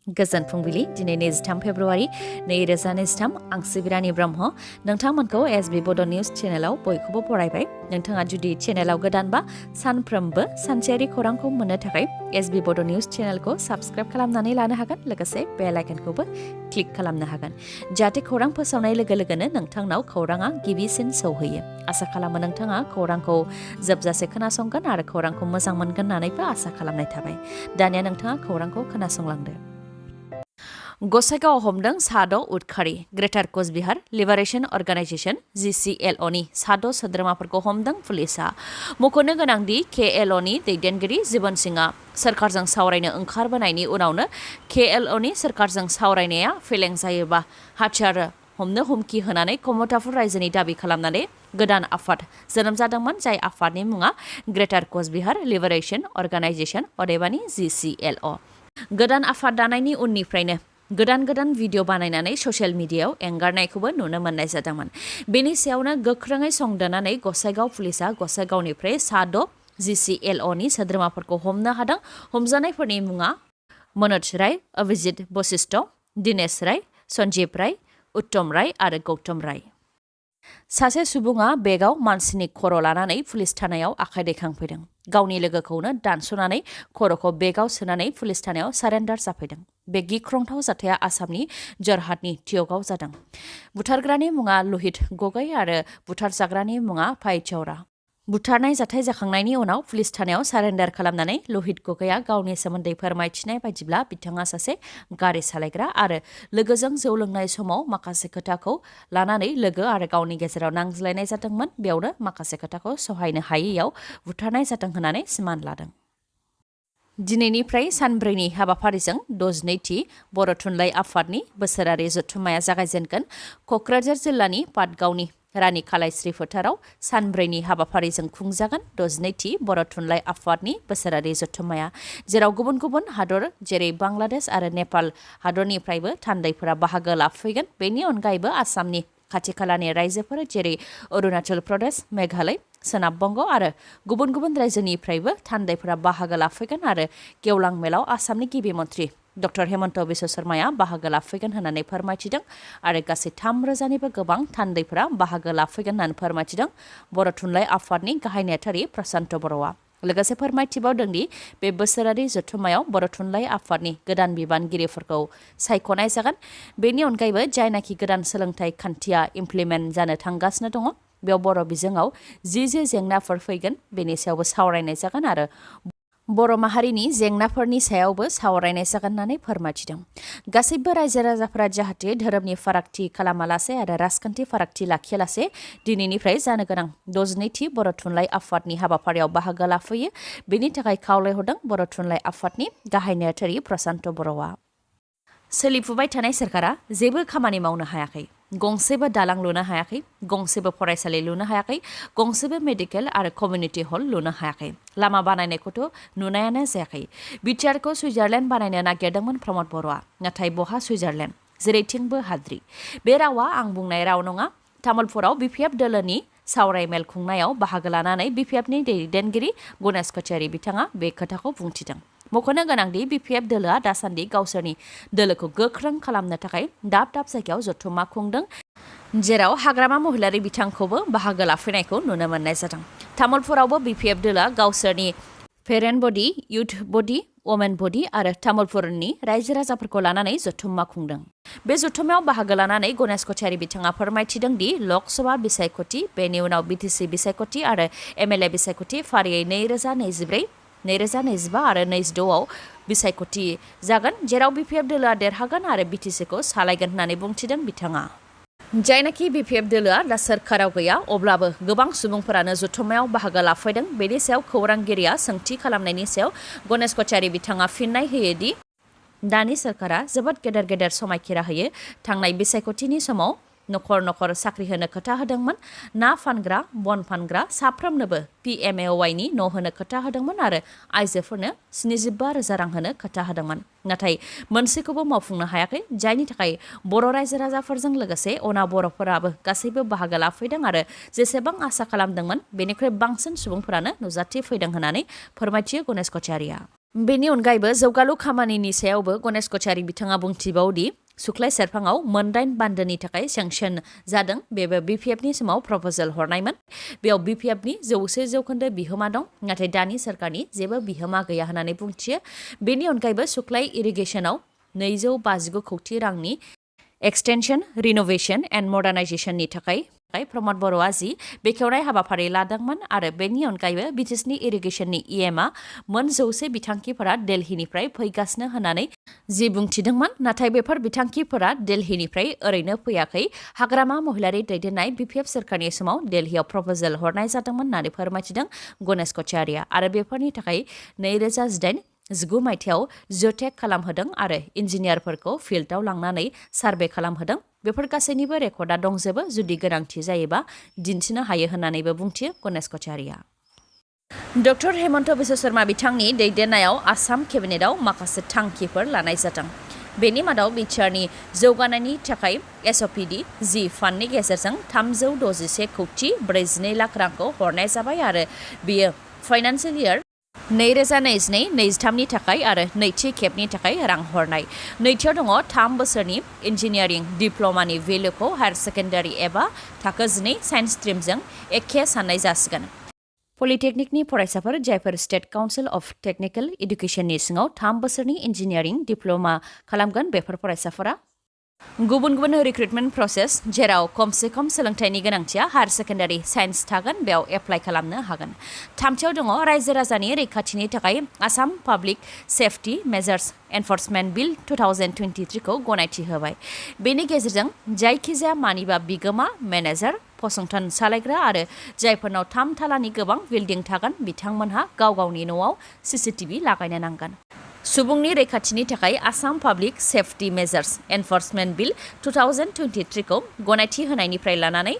गोजोन फुंबिलि दिनै 23 फेब्रुवारि 2023 आं सिबिरानि ब्रह्म नोंथांमोनखौ SBBodo News चेनेलाव बयखौबो बरायबाय। नोंथाङा जुदि चेनेलाव गोदानबा सानफ्रोमबो सानसेयारि खौरांखौ मोननो थाखाय SBBodo News चेनेलखौ साबस्क्राइब खालामनानै लानो हागोन लोगोसे बेल आइकनखौबो क्लिक खालामनो हागोन जाहाथे खौरां फोसावनाय लोगो लोगोनो नोंथांनाव खौराङा गिबिसिन सौहैयो। आसा खालामो नोंथाङा खौरांखौ जोबजासे खोनासंगोन आरो खौरांखौ मोजां मोनगोन होननानैबो आसा खालामनाय थाबाय। दानिया नोंथाङा खौरांखौ खोनासंलांदो। गसाइगाव हमदों साद' उदखारि ग्रेटार कचबिहार लिबारेशन अर्गानाइजेशन GCLOनि साद' सोद्रोमाफोरखौ हमदों पुलिसा। मख'नो गोनांदि KLOनि दैदेनगिरि जिबन सिंआ सोरखारजों सावरायनो ओंखारबोनायनि उनावनो KLOनि सोरखारजों सावरायनाया फेलें जायोबा हाथियार हमनो हुमखि होनानै कमतापुर रायजोनि दाबि खालामनानै गोदान आफाद जोनोम जादोंमोन जाय आफादनि मुङा ग्रेटार कचबिहार लिबारेशन अर्गानाइजेशन अदेबानि GCLO। गोदान आफाद दानायनि उननिफ्रायनो गोदान भिडिअ बानायनानै ससियेल मिडियायाव एंगारनायखौबो नुनो मोननाय जादोंमोन। बेनि सायावनो गोख्रोङै संदाननानै गसाइगाव पुलिसा गसाइगावनिफ्राय साद' GCLOनि सोद्रोमाफोरखौ हमनो हादों। हमजानायफोरनि मुङा मनोज राय, अभिजित बशिष्ठ, दिनेश राय, सन्जीब राय, उत्तम राय आरो गौतम राय। सासे सुबुङा बेगाव मानसिनि खर' लानानै पुलिस थानायाव आखाइ दैखांफैदों। गावनि लोगोखौनो दानस'नानै खर'खौ बेगाव सोनानै पुलिस थानायाव सारेन्डार जाफैदों। बे गिख्रंथाव जाथाया आसामनि जरहाटनि टियकआव जादों। बुथारग्रानि मुङा लहित गगৈ आरो बुथारजाग्रानि मुङा फाइचौरा। बुथारनाय जाथाय जाखांनायनि उनाव पुलिस थानायाव सारेन्डार खालामनानै लहित गगैआ गावनि सोमोन्दै फोरमायथिनाय बायदिब्ला बिथाङा सासे गारि सालायग्रा आरो लोगोजों जौ लोंनाय समाव माखासे खोथाखौ लानानै लोगो आरो गावनि गेजेराव नांज्लायनाय जादोंमोन। बेयावनो माखासे खोथाखौ सहायनो हायैयाव बुथारनाय जादों होननानै सिमान लादों। दिनैनिफ्राय सानब्रैनि हाबाफारिजों 62थि बर' थुनलाइ आफादनि बोसोरारि जथुम्माया जागायजेनगोन। क'क्राझार जिल्लानि पाटगावनि रानि कालाइस्रि फोथाराव सानब्रैनि हाबाफारिजों खुंजागोन 62थि बर' थुनलाइ आफादनि बोसोरारि जथुम्माया, जेराव गुबुन गुबुन हादर जेरै बांलादेश आरो नेपाल हादरनिफ्रायबो थान्दैफोरा बाहागो लाफैगोन। बेनि अनगायैबो आसामनि खाथि खालानि रायजोफोर जेरै अरुणाचल प्रदेश, मेघालय, सोनाब बंग आरो गुबुन गुबुन रायजोनिफ्रायबो थान्दैफोरा बाहागो लाफैगोन आरो गेवलां मेलाव आसामनि गिबि मन्थ्रि डक्टर हेमन्त बिश्व शर्माया बाहागो लाफैगोन होननानै फोरमायथिदों आरो गासै 3,000निबो गोबां थान्दैफोरा बाहागो लाफैगोन होननानै फोरमायथिदों बर' थुनलाइ आफादनि गाहाय नेहाथारि प्रशान्त बर'आ। लोगोसे फोरमायथिबावदोंदि बे बोसोरारि जथुम्मायाव बर' थुनलाइ आफादनि गोदान बिबानगिरिफोरखौ सायख'नाय जागोन। बेनि अनगायैबो जायनाखि गोदान सोलोंथाइ खान्थिया इमप्लिमेन्ट जानो थांगासिनो दङ बेयाव बर' बिजोङाव जि जेंनाफोर फैगोन बेनि सायावबो सावरायनाय जागोन आरो बर' माहारिनि जेंनाफोरनि सायावबो सावरायनाय जागोन होननानै फोरमायथिदों। गासैबो रायजो राजाफोरा जाहाथे धोरोमनि फारागथि खालामालासे आरो राजखान्थि फारागथि लाखियालासे दिनैनिफ्राय जानो गोनां 62थि बर' थुनलाइ आफादनि हाबाफारियाव बाहागो लाफैयो बेनि थाखाय खावलायहरदों बर' थुनलाइ आफादनि गाहाय नेहाथारि प्रशान्त बर'आ। सोलिफुबाय थानाय सोरखारा जेबो खामानि मावनो हायाखै, गंसेबो दालां लुनो हायाखै, गंसेबो फरायसालि लुनो हायाखै, गंसेबो मेडिकेल आरो कमिउनिटि हल लुनो हायाखै, लामा बानायनायखौथ' नुनायानो जायाखै। BTRखौ सुइजारलेण्ड बानायनो नागिरदोंमोन प्रमद बर'आ, नाथाय बहा सुइजारलेण्ड, जेरैथिंबो हाद्रि। बे रावा आं बुंनाय राव नङा। तामुलपुराव BPF दोलोनि सावराय मेल खुंनायाव बाहागो लानानै BPFनि दैदेनगिरि गणेश कछारी बिथाङा बे खोथाखौ बुंथिदों। मख'नो गोनांदि BPF दोलोआ दासान्दि गावसोरनि दोलोखौ गोख्रों खालामनो थाखाय दाब दाब जायगायाव जथुम्मा खुंदों, जेराव हाग्रामा महिलारि बिथांखौबो बाहागो लाफैनायखौ नुनो मोननाय जादों। तामुलपुरावबो BPF दोलोआ गावसोरनि पेरेन्ट बडि, इउथ बडि, वमेन बडि आरो तामुलपुरनि रायजो राजाफोरखौ लानानै जथुम्मा खुंदों। बे जथुम्मायाव बाहागो लानानै गणेश कछारी बिथाङा फोरमायथिदों दि लकसभा बिसायख'थि, बेनि उनाव BTC बिसायख'थि आरो MLA बिसायख'थि फारियै 2024, 2025 आरो 2026आव बिसायख'थि जागोन, जेराव BPF दोलोआ देरहागोन आरो BTCखौ सालायगोन होननानै बुंथिदों बिथाङा। जायनाखि BPF दोलोआ दा सोरखाराव गैया अब्लाबो गोबां सुबुंफोरानो जथुम्मायाव बाहागो लाफैदों। बेनि सायाव खौरांगिरिया सोंथि खालामनायनि सायाव गणेश कछारी बिथाङा फिननाय होयोदि दानि सोरखारा जोबोद गेदेर समायखिरा होयो। थांनाय बिसायख'थिनि समाव नखर साख्रि होनो खोथा होदोंमोन, ना फानग्रा, बन फानग्रा साफ्रोमनोबो PMAOY न' होनो खोथा होदोंमोन आरो आइजोफोरनो 75,000 रां होनो खोथा होदोंमोन। नाथाय मोनसेखौबो मावफुंनो हायाखै, जायनि थाखाय बर' रायजो राजाफोरजों लोगोसे अना बर'फोराबो गासैबो बाहागो लाफैदों आरो जेसेबां आसा खालामदोंमोन बेनिख्रुइ बांसिन सुबुंफोरानो नुजाथिफैदों होननानै फोरमायथियो गणेश कछारीया। बेनि अनगायैबो जौगालु खामानिनि सायावबो गणेश कछारी बिथाङा बुंथिबावदि सुख्लाय सेरफाङाव मोनदाइन बान्दोनि थाखाय सेंसन जादों बेबो बिपिएफनि समाव प्रप'जाल हरनायमोन बेयाव बिपिएफनि 100% बिहोमा दं नाथाय दानि सरकारनि जेबो बिहोमा गैया होननानै बुंथियो बेनि अनगायैबो सुख्लाय इरिगेसनाव 259 कौटि रांनि एक्सटेनसन रिनोवेशन एन्ड मडार्नाइजेशननि थाखाय प्रमद बर'आ बेखेवनाय हाबाफारि लादोंमोन आरो बेनि अनगायैबो बिटिसिनि इरिगेसननि इएमआ मोन 100 बिथांखिफोरा दिल्लीनिफ्राय फैगासिनो होननानै बुंथिदोंमोन नाथाय बेफोर बिथांखिफोरा दिल्लीनिफ्राय ओरैनो फैयाखै हाग्रामा महिलारि दैदेननाय बिपिएफ सरकारनि समाव दिल्लीयाव प्रप'जाल हरनाय जादोंमोन होननानै फोरमायथिदों गणेश कछारीया आरो बेफोरनि थाखाय 2019 मायथाइयाव जटेक खालामहोदों आरो इन्जिनियारफोरखौ फिल्डआव लांनानै सार्भे खालामहोदों बेफोर गासैनिबो रेकर्डआ दंजोबो जुदि गोनांथि जायोबा दिन्थिनो हायो होननानैबो बुंथियो गणेश कछारीया डक्टर हेमन्त बिश्व शर्मा बिथांनि दैदेननायाव आसाम केबिनेटआव माखासे थांखिफोर लानाय जादों बेनि मादाव बिटिआरनि जौगानायनि थाखाय एसअपिडि फान्डनि गेजेरजों 361 कौटि 42 लाख रांखौ हरनाय जाबाय आरो बेयो फाइनान्सियेल इयार 2022-23नि थाखाय आरो नैथि खेबनि थाखाय रां हरनाय नैथियाव दङ 3 बोसोरनि इन्जिनियारिं डिप्ल'मानि भेलुखौ हायार सेकेन्डारि एबा थाखो 12 साइन्स स्ट्रिमजों एखे साननाय जासिगोन पलिटेकनिकनि फरायसाफोर जायफोर स्टेट काउन्सिल अफ टेक्निकेल एडुकेशननि सिङाव 3 बोसोरनि इन्जिनियारिं डिप्ल'मा खालामगोन बेफोर फरायसाफोरा गुबुन गुबुन रिक्रुटमेन्ट प्रसेस जेराव खमसे खम सोलोंथाइनि गोनांथिया हायार सेकेन्डारि साइन्स थागोन बेयाव एप्लाइ खालामनो हागोन थामथियाव दङ रायजो राजानि रैखाथिनि थाखाय Assam public safety measures enforcement bill 2023 खौ गनायथि होबाय बेनि गेजेरजों जायखिजाया मानिबा बिगोमा मेनेजार फसंथान सालायग्रा आरो जायफोरनाव 3 थालानि गोबां बिल्डिं थागोन बिथांमोनहा गाव गावनि न'आव सीसीटीवी लागायनो नांगोन सुबुंनि रैखाथिनि थाखाय Assam public safety measures enforcement bill 2023 खौ गनायथि होनायनिफ्राय लानानै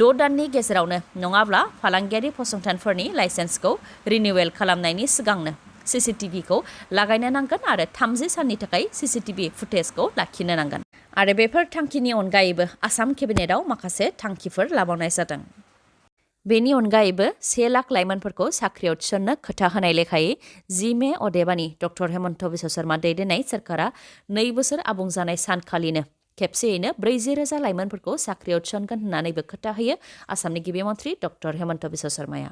6 दाननि गेजेरावनो नङाब्ला फालांगियारि फसंथानफोरनि लाइसेन्सखौ रिनिउवेल खालामनायनि सिगांनो सीसीटीवीखौ लागायनो नांगोन आरो 30 साननि थाखाय सीसीटीवी फुटेजखौ लाखिनो नांगोन आरो बेफोर थांखिनि अनगायैबो आसाम केबिनेटआव माखासे थांखिफोर लाबावनाय जादों बेनि अनगायैबो 1 लाख लाइमोनफोरखौ साख्रियाव थिसननो खोथा होनाय लेखायै 10 मे अदेबानि डक्टर हेमन्त बिश्व शर्मा दैदेननाय सरकारा 2 बोसोर आबुं जानाय सानखालिनो खेबसेयैनो 40,000 लाइमोनफोरखौ साख्रियाव थिसनगोन होननानैबो खोथा होयो आसामनि गिबि मन्थ्रि डक्टर हेमन्त बिश्व शर्माया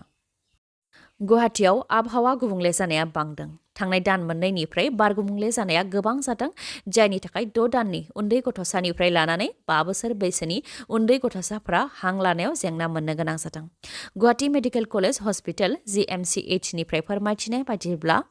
गुवाहाटीआव आबहावा गुबुंले जानाया बांदों थांनाय दान मोननैनिफ्राय बार गुबुंले जानाया गोबां जादों जायनि थाखाय 6 दाननि उन्दै गथ'सानिफ्राय लानानै 5 बोसोर बैसोनि उन्दै गथ'साफोरा हां लानायाव जेंना मोननो गोनां जादों Guwahati medical college hospital GMCH निफ्राय फोरमायथिनाय बायदिब्ला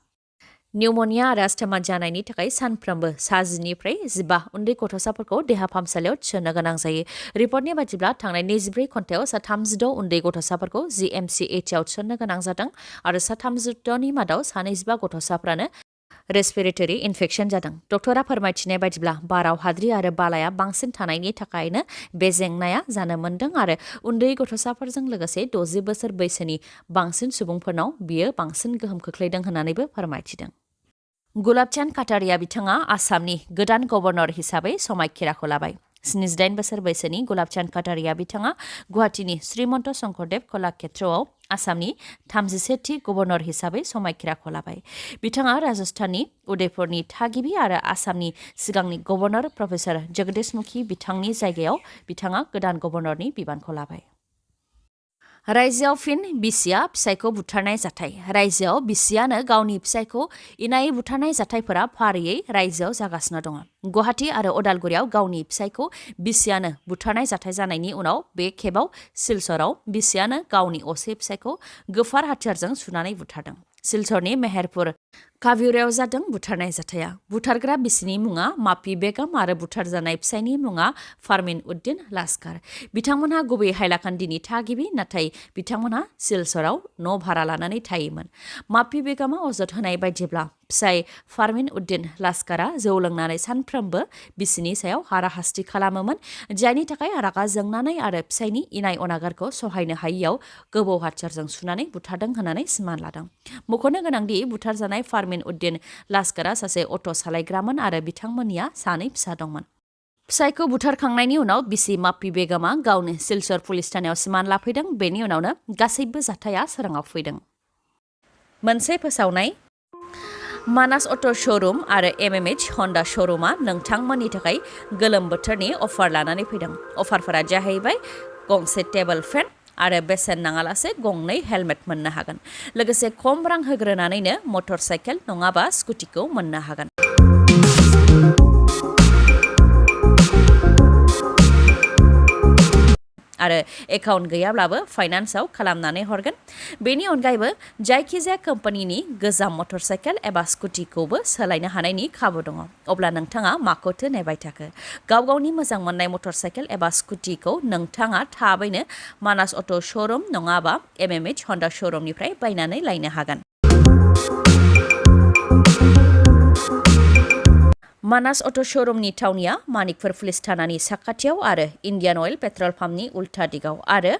निउमोनिया आरो आस्थमा जानायनि थाखाय सानफ्रोमबो 10निफ्राय 15 उन्दै गथ'साफोरखौ देहा फाहामसालियाव थिसननो गोनां जायो रिपर्टनि बायदिब्ला थांनाय 24 घन्टायाव 36 उन्दै गथ'साफोरखौ GMCHआव थिसननो गोनां जादों आरो 36नि मादाव 25 गथ'साफ्रानो रेस्पिरेटरि इनफेक्शन जादों डक्टरा फोरमायथिनाय बायदिब्ला बाराव हाद्रि आरो बालाया बांसिन थानायनि थाखायनो बे जेंनाया जानो मोन्दों आरो उन्दै गथ'साफोरजों लोगोसे 60 बोसोर बैसोनि बांसिन सुबुंफोरनाव बियो बांसिन गोहोम खोख्लैदों होननानैबो फोरमायथिदों गुलाबचान्द काटारिया बिथाङा आसामनि गोदान गभर्नर हिसाबै समायखिराखौ लाबाय 78 बोसोर बैसोनि गुलाबचान्द काटारिया बिथाङा गुवाहाटीनि श्रीमन्त शंकरदेव कलाक्षेत्रआव आसामनि 31थि गभर्नर हिसाबै समायखिराखौ लाबाय बिथाङा राजस्थाननि उदयपुरनि थागिबि आरो आसामनि सिगांनि गभर्नर प्रफेसर जगदीश मुखी बिथांनि जायगायाव बिथाङा गोदान गभर्नरनि बिबानखौ लाबाय रायजोआव फिन बिसिया फिसायखौ बुथारनाय जाथाय रायजोआव बिसियानो गावनि फिसायखौ इनायै बुथारनाय जाथायफोरा फारियै रायजोआव जागासिनो दङ गुवाहाटी आरो उदालगुरियाव गावनि फिसायखौ बिसियानो बुथारनाय जाथाय जानायनि उनाव बे खेबाव सिलचराव बिसियानो गावनि असे फिसायखौ गोफार हाथियारजों सुनानै बुथारदों सिलचरनि मेहेरपुर काभिउरायाव जादों बुथारनाय जाथाया बुथारग्रा बिसिनि मुङा मापि बेगम आरो बुथारजानाय फिसायनि मुङा फारमिन उद्दिन लास्कार बिथांमोनहा गुबै हाइलाकान्दिनि थागिबि नाथाय बिथांमोनहा सिलचराव न' भारा लानानै थायोमोन मापि बेगमा अजद होनाय बायदिब्ला फिसाय फारमिन उद्दिन लास्कारा जौ लोंनानै सानफ्रोमबो बिसिनि सायाव हाराहास्ति खालामोमोन जायनि थाखाय रागा जोंनानै आरो फिसायनि इनाय अनागारखौ सहायनो हायियाव गोबौ हाथियारजों सुनानै बुथारदों होननानै सिमान लादों मख'नो गोनांदि बुथारजानाय फारमिन उद्दिन लास्कारा सासे अट' सालायग्रामोन आरो बिथांमोननिया 2 फिसा दंमोन फिसायखौ बुथारखांनायनि उनाव बिसि मापि बेगमा गावनो सिलचर पुलिस थानायाव सिमान लाफैदों बेनि उनावनो गासैबो जाथाया सोराङाव फैदों मोनसे फोसावनाय मानास अट' श'रुम आरो MMH हन्डा श'रुमा नोंथांमोननि थाखाय गोलोम बोथोरनि अफार लानानै फैदों। अफारफोरा जाहैबाय गंसे टेबोल फेन आरो बेसेन नाङालासे गंनै हेलमेट मोननो हागोन। लोगोसे खम रां होग्रोनानैनो मटर साइकेल नङाबा स्कुटिखौ मोननो हागोन। आरो एकाउन्ट गैयाब्लाबो फाइनान्सआव खालामनानै हरगोन। बेनि अनगायैबो जायखिजाया कम्पानिनि गोजाम मटर साइकेल एबा स्कुटिखौबो सोलायनो हानायनि खाबु दङ। अब्ला नोंथाङा माखौथो नेबाय थाखो? गावनि मोजां मोननाय मटर साइकेल एबा स्कुटिखौ नोंथाङा थाबैनो मानास अट' श'रुम नङाबा MMH हन्डा श'रुमनिफ्राय बायनानै लायनो हागोन। मानास अट' श'रुमनि थावनिया मानिकपुर पुलिस थानानि साखाथियाव आरो इन्डियान अइल पेट्रल पाम्पनि उल्था दिगाव आरो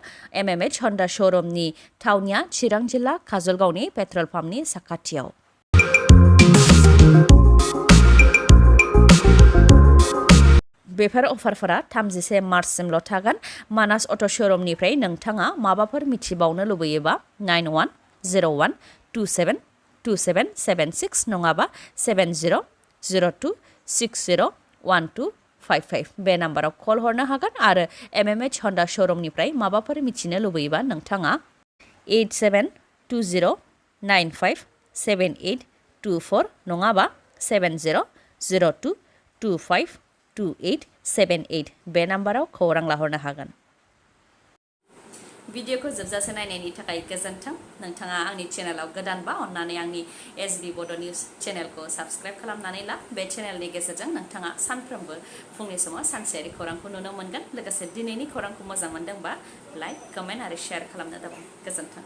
MMH हन्डा श'रुमनि थावनिया चिरां जिल्ला काजलगावनि पेट्रल पाम्पनि साखाथियाव। बेफोर अफारफोरा 31 मार्चसिमल' थागोन। मानास अट' श'रुमनिफ्राय नोंथाङा माबाफोर मिथिबावनो लुबैयोबा 9101272776 नङाबा 7002601255 बे नाम्बाराव कल हरनो हागोन आरो MMH हन्डा श'रुमनिफ्राय माबाफोर मिथिनो लुबैयोबा नोंथाङा 8720957824 नङाबा 7002252878 बे नाम्बाराव खौरां लाहरनो हागोन। भिडिअखौ जोबजासे नायनायनि थाखाय गोजोन्थों। नोंथाङा आंनि चेनेलाव गोदानबा अन्नानै आंनि SBBodo News चेनेलखौ साबस्क्राइब खालामनानै ला। बे चेनेलनि गेजेरजों नोंथाङा सानफ्रोमबो फुंनि समाव सानसेयारि खौरांखौ नुनो मोनगोन। लोगोसे दिनैनि खौरांखौ मोजां मोनदोंबा लाइक, कमेन्ट आरो शेयार खालामनो दाबाव। गोजोन्थों।